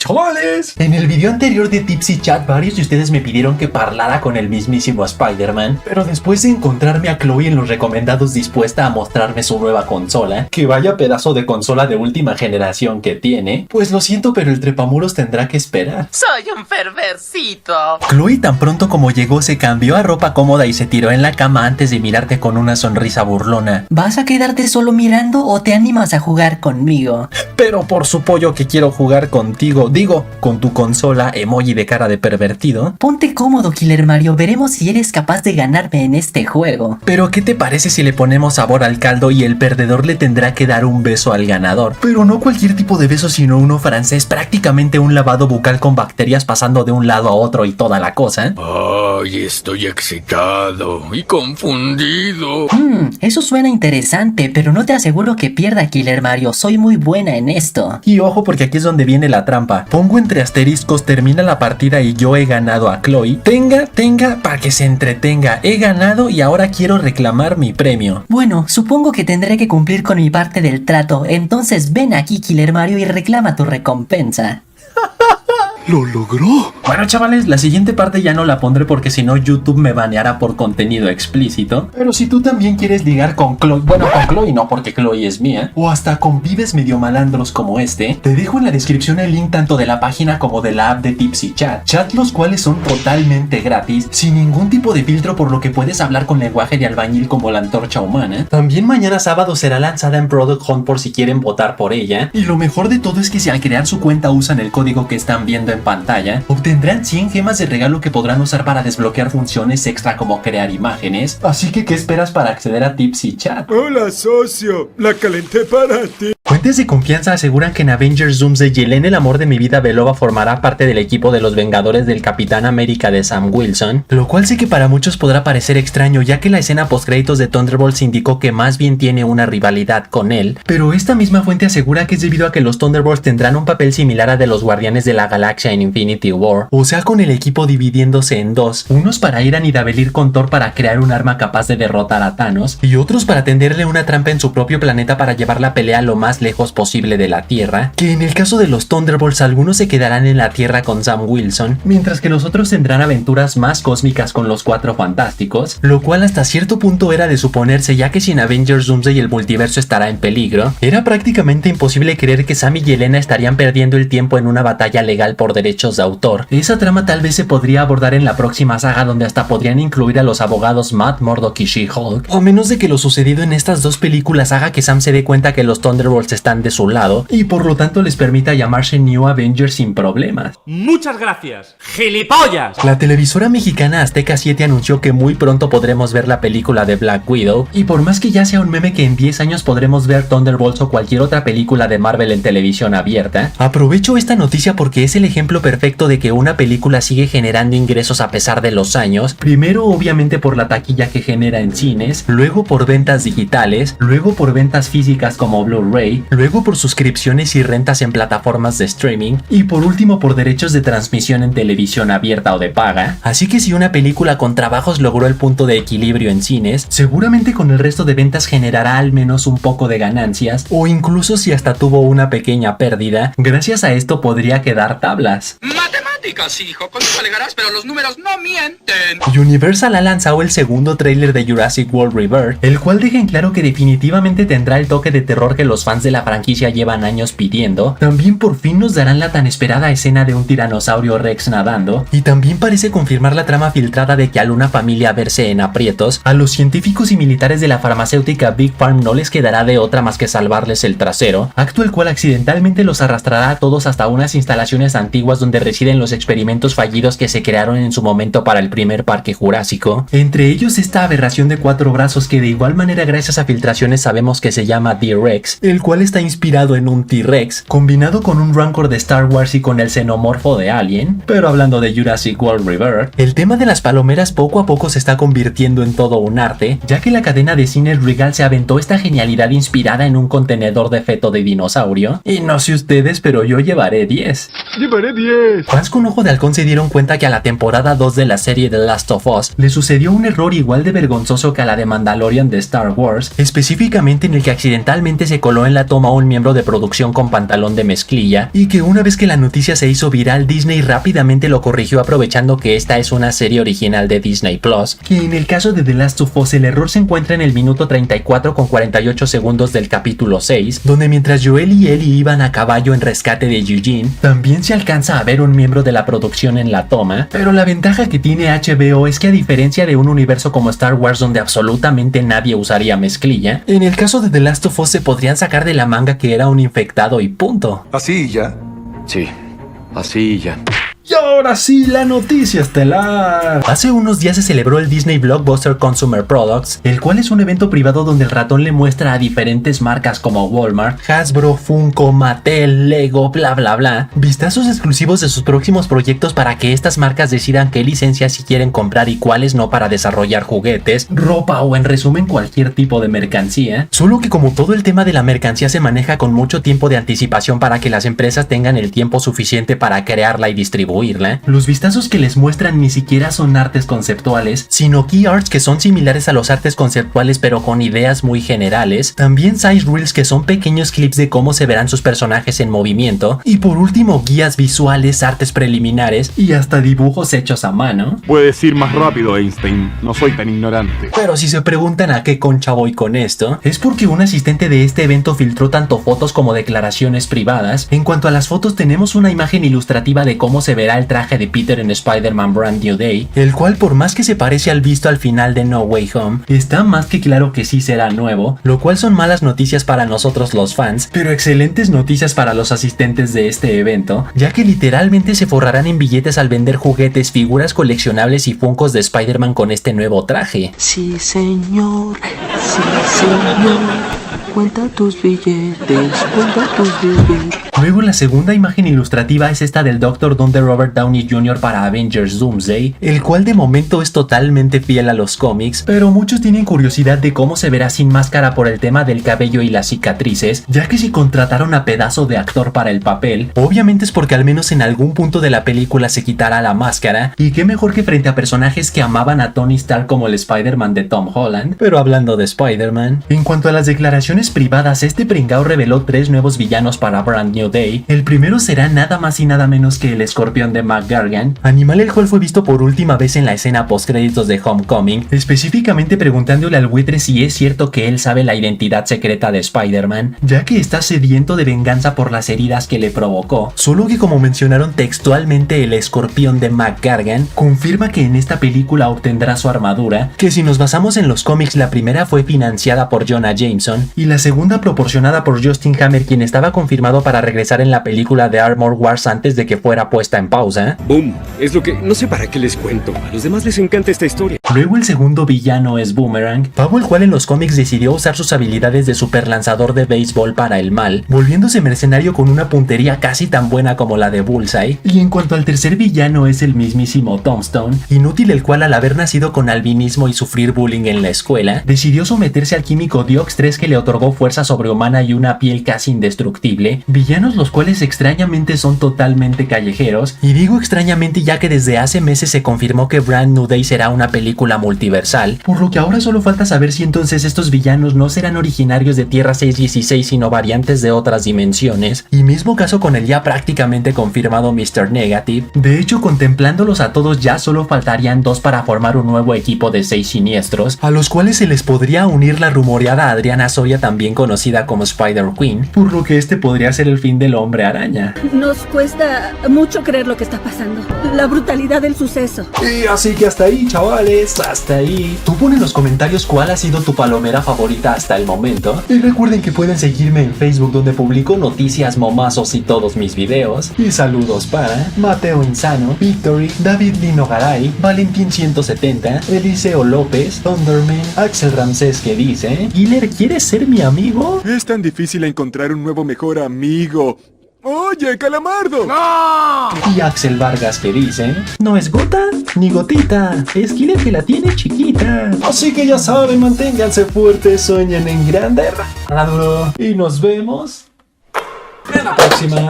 ¡Chavales! En el video anterior de Tipsy Chat, varios de ustedes me pidieron que parlara con el mismísimo Spider-Man, pero después de encontrarme a Chloe en los recomendados dispuesta a mostrarme su nueva consola, que vaya pedazo de consola de última generación que tiene, pues lo siento, pero el trepamuros tendrá que esperar. Soy un perversito. Chloe tan pronto como llegó se cambió a ropa cómoda y se tiró en la cama antes de mirarte con una sonrisa burlona. ¿Vas a quedarte solo mirando o te animas a jugar conmigo? Pero por su pollo que quiero jugar contigo, digo, con tu consola, emoji de cara de pervertido. Ponte cómodo, Killer Mario, veremos si eres capaz de ganarme en este juego. Pero ¿qué te parece si le ponemos sabor al caldo y el perdedor le tendrá que dar un beso al ganador? Pero no cualquier tipo de beso, sino uno francés, prácticamente un lavado bucal con bacterias pasando de un lado a otro y toda la cosa. Ay, estoy excitado y confundido. Eso suena interesante, pero no te aseguro que pierda, Killer Mario, soy muy buena en esto. Y ojo, porque aquí es donde viene la trampa. Pongo entre asteriscos, termina la partida y yo he ganado a Chloe. Tenga, para que se entretenga. He ganado y ahora quiero reclamar mi premio. Bueno, supongo que tendré que cumplir con mi parte del trato, entonces ven aquí, Killer Mario, y reclama tu recompensa. ¡Lo logró! Bueno, chavales, la siguiente parte ya no la pondré porque si no YouTube me baneará por contenido explícito. Pero si tú también quieres ligar con Chloe, bueno, con Chloe no, porque Chloe es mía, o hasta con pibes medio malandros como este, te dejo en la descripción el link tanto de la página como de la app de Tipsy Chat. Chat los cuales son totalmente gratis, sin ningún tipo de filtro, por lo que puedes hablar con lenguaje de albañil como la antorcha humana. También mañana sábado será lanzada en Product Hunt por si quieren votar por ella. Y lo mejor de todo es que si al crear su cuenta usan el código que están viendo en pantalla, obtendrán 100 gemas de regalo que podrán usar para desbloquear funciones extra como crear imágenes. Así que, ¿qué esperas para acceder a Tipsy Chat? Hola, socio. La calenté para ti. Fuentes de confianza aseguran que en Avengers Doomsday Yelena, el amor de mi vida, Belova, formará parte del equipo de los Vengadores del Capitán América de Sam Wilson, lo cual sé que para muchos podrá parecer extraño, ya que la escena postcréditos de Thunderbolts indicó que más bien tiene una rivalidad con él, pero esta misma fuente asegura que es debido a que los Thunderbolts tendrán un papel similar a de los Guardianes de la Galaxia en Infinity War, o sea, con el equipo dividiéndose en dos, unos para ir a Nidavellir con Thor para crear un arma capaz de derrotar a Thanos, y otros para tenderle una trampa en su propio planeta para llevar la pelea lo más lejos posible de la Tierra, que en el caso de los Thunderbolts algunos se quedarán en la Tierra con Sam Wilson, mientras que los otros tendrán aventuras más cósmicas con los Cuatro Fantásticos, lo cual hasta cierto punto era de suponerse, ya que si en Avengers Doomsday el multiverso estará en peligro, era prácticamente imposible creer que Sam y Yelena estarían perdiendo el tiempo en una batalla legal por derechos de autor. Esa trama tal vez se podría abordar en la próxima saga, donde hasta podrían incluir a los abogados Matt Murdock y She-Hulk, o a menos de que lo sucedido en estas dos películas haga que Sam se dé cuenta que los Thunderbolts están de su lado y por lo tanto les permita llamarse New Avengers sin problemas. Muchas gracias, gilipollas. La televisora mexicana Azteca 7 anunció que muy pronto podremos ver la película de Black Widow, y por más que ya sea un meme que en 10 años podremos ver Thunderbolts o cualquier otra película de Marvel en televisión abierta, aprovecho esta noticia porque es el ejemplo perfecto de que una película sigue generando ingresos a pesar de los años, primero obviamente por la taquilla que genera en cines, luego por ventas digitales, luego por ventas físicas como Blu-ray, luego por suscripciones y rentas en plataformas de streaming, y por último por derechos de transmisión en televisión abierta o de paga. Así que si una película con trabajos logró el punto de equilibrio en cines, seguramente con el resto de ventas generará al menos un poco de ganancias, o incluso si hasta tuvo una pequeña pérdida, gracias a esto podría quedar tablas. Matemáticas, hijo, con eso alegarás, pero los números no mienten. Universal ha lanzado el segundo tráiler de Jurassic World Rebirth, el cual deja en claro que definitivamente tendrá el toque de terror que los fans de la franquicia llevan años pidiendo. También por fin nos darán la tan esperada escena de un tiranosaurio Rex nadando, y también parece confirmar la trama filtrada de que al una familia verse en aprietos, a los científicos y militares de la farmacéutica Big Farm no les quedará de otra más que salvarles el trasero, acto el cual accidentalmente los arrastrará a todos hasta unas instalaciones antiguas donde residen los experimentos fallidos que se crearon en su momento para el primer parque jurásico, entre ellos esta aberración de 4 brazos que de igual manera gracias a filtraciones sabemos que se llama T-Rex, el cual está inspirado en un T-Rex, combinado con un Rancor de Star Wars y con el xenomorfo de Alien. Pero hablando de Jurassic World Rebirth, el tema de las palomeras poco a poco se está convirtiendo en todo un arte, ya que la cadena de cines Regal se aventó esta genialidad inspirada en un contenedor de feto de dinosaurio, y no sé ustedes, pero yo llevaré 10. Llevaré 10. Fans con con Ojo de Halcón se dieron cuenta que a la temporada 2 de la serie The Last of Us le sucedió un error igual de vergonzoso que a la de Mandalorian de Star Wars, específicamente en el que accidentalmente se coló en la toma un miembro de producción con pantalón de mezclilla, y que una vez que la noticia se hizo viral, Disney rápidamente lo corrigió aprovechando que esta es una serie original de Disney Plus, que en el caso de The Last of Us el error se encuentra en el minuto 34 con 48 segundos del capítulo 6, donde mientras Joel y Ellie iban a caballo en rescate de Eugene, también se alcanza a ver un miembro de la producción en la toma, pero la ventaja que tiene HBO es que a diferencia de un universo como Star Wars donde absolutamente nadie usaría mezclilla, en el caso de The Last of Us se podrían sacar de la manga que era un infectado y punto. ¿Así ya? Sí, así ya. Y ahora sí, la noticia estelar. Hace unos días se celebró el Disney Blockbuster Consumer Products, el cual es un evento privado donde el ratón le muestra a diferentes marcas como Walmart, Hasbro, Funko, Mattel, Lego, bla bla bla, vistazos exclusivos de sus próximos proyectos para que estas marcas decidan qué licencias sí quieren comprar y cuáles no para desarrollar juguetes, ropa o en resumen cualquier tipo de mercancía. Solo que como todo el tema de la mercancía se maneja con mucho tiempo de anticipación para que las empresas tengan el tiempo suficiente para crearla y distribuirla, los vistazos que les muestran ni siquiera son artes conceptuales, sino key arts que son similares a los artes conceptuales pero con ideas muy generales, también size reels que son pequeños clips de cómo se verán sus personajes en movimiento, y por último guías visuales, artes preliminares y hasta dibujos hechos a mano. Puedes ir más rápido, Einstein, no soy tan ignorante. Pero si se preguntan a qué concha voy con esto, es porque un asistente de este evento filtró tanto fotos como declaraciones privadas. En cuanto a las fotos, tenemos una imagen ilustrativa de cómo se verá el traje de Peter en Spider-Man Brand New Day, el cual por más que se parece al visto al final de No Way Home, está más que claro que sí será nuevo, lo cual son malas noticias para nosotros los fans, pero excelentes noticias para los asistentes de este evento, ya que literalmente se forrarán en billetes al vender juguetes, figuras coleccionables y funcos de Spider-Man con este nuevo traje. Sí, señor. Sí, señor. Cuenta tus billetes, cuenta tus billetes. Luego la segunda imagen ilustrativa es esta del Doctor Doom de Robert Downey Jr. para Avengers Doomsday, el cual de momento es totalmente fiel a los cómics, pero muchos tienen curiosidad de cómo se verá sin máscara por el tema del cabello y las cicatrices, ya que si contrataron a pedazo de actor para el papel, obviamente es porque al menos en algún punto de la película se quitará la máscara, y qué mejor que frente a personajes que amaban a Tony Stark como el Spider-Man de Tom Holland. Pero hablando de Spider-Man, en cuanto a las declaraciones privadas, este pringao reveló 3 nuevos villanos para Brand New Day. El primero será nada más y nada menos que el escorpión de McGargan, animal el cual fue visto por última vez en la escena postcréditos de Homecoming, específicamente preguntándole al buitre si es cierto que él sabe la identidad secreta de Spider-Man, ya que está sediento de venganza por las heridas que le provocó. Solo que como mencionaron textualmente, el escorpión de McGargan confirma que en esta película obtendrá su armadura, que si nos basamos en los cómics, la primera fue financiada por Jonah Jameson y la segunda proporcionada por Justin Hammer, quien estaba confirmado para regresar en la película de Armor Wars antes de que fuera puesta en pausa. Boom, es lo que no sé para qué les cuento. A los demás les encanta esta historia. Luego el segundo villano es Boomerang, pavo el cual en los cómics decidió usar sus habilidades de super lanzador de béisbol para el mal, volviéndose mercenario con una puntería casi tan buena como la de Bullseye. Y en cuanto al tercer villano es el mismísimo Tombstone, inútil el cual al haber nacido con albinismo y sufrir bullying en la escuela, decidió someterse al químico Diox 3 que le otorgó fuerza sobrehumana y una piel casi indestructible, villanos los cuales extrañamente son totalmente callejeros, y digo extrañamente ya que desde hace meses se confirmó que Brand New Day será una película multiversal, por lo que ahora solo falta saber si entonces estos villanos no serán originarios de Tierra 616 sino variantes de otras dimensiones, y mismo caso con el ya prácticamente confirmado Mr. Negative. De hecho, contemplándolos a todos ya solo faltarían 2 para formar un nuevo equipo de 6 siniestros, a los cuales se les podría unir la rumoreada Adriana Soria, también conocida como Spider-Queen, por lo que este podría ser el fin del Hombre Araña. Nos cuesta mucho creer lo que está pasando, la brutalidad del suceso. Y así que hasta ahí, chavales, hasta ahí. Tú pon en los comentarios cuál ha sido tu palomera favorita hasta el momento, y recuerden que pueden seguirme en Facebook, donde publico noticias, momazos y todos mis videos. Y saludos para Mateo Insano, Victory, David Lino Garay, Valentín 170, Eliseo López, Thunderman, Axel Ramsés que dice: Killer, ¿quieres ser mi amigo? Es tan difícil encontrar un nuevo mejor amigo. ¡Oye, Calamardo! ¡No! Y Axel Vargas que dice: no es gota ni gotita, es Killer que la tiene chiquita. Así que ya saben, manténganse fuertes, sueñen en grande, y nos vemos en la próxima.